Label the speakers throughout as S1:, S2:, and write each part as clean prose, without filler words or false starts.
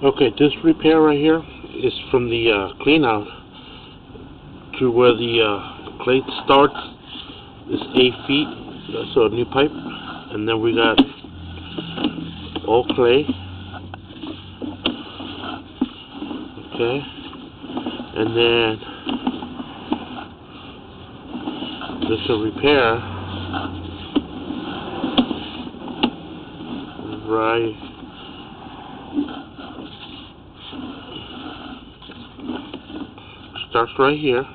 S1: Okay, this repair right here is from the clean out to where the plate starts is 8 feet. So a new pipe, and then we got all clay. Okay, and then there's a repair right starts right here,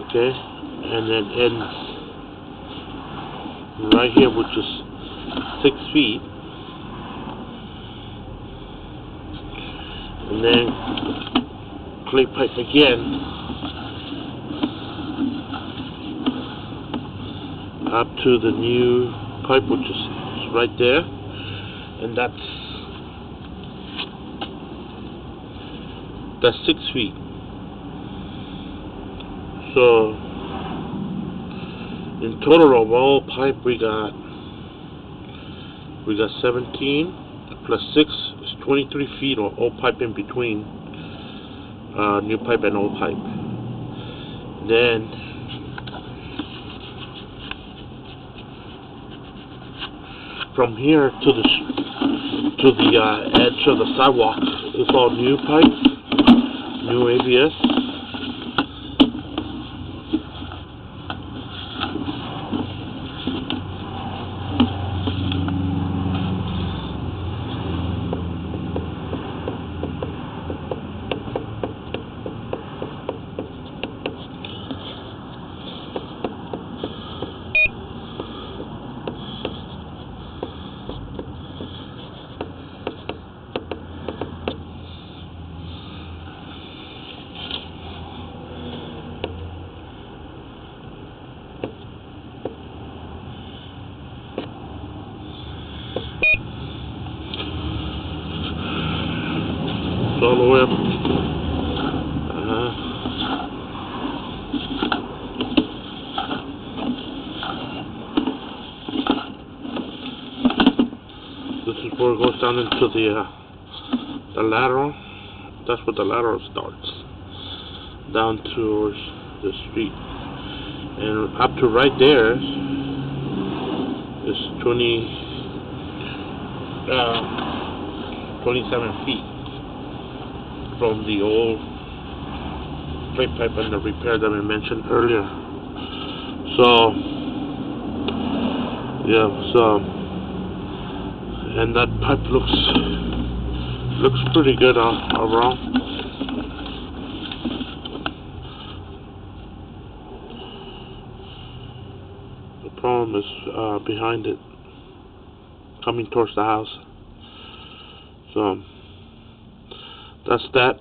S1: okay, and then ends right here, which is 6 feet, and then clay pipe again up to the new pipe, which is right there, and that's 6 feet. So in total of all pipe we got 17 plus 6 is 23 feet of old pipe in between new pipe and old pipe. Then from here to the edge of the sidewalk is all new pipe, new ABS. All the way up. This is where it goes down into the lateral. That's where the lateral starts, down towards the street, and up to right there is 27 feet. From the old clay pipe and the repair that I mentioned earlier. So yeah, and that pipe looks pretty good around. The problem is behind it, coming towards the house. So that's that.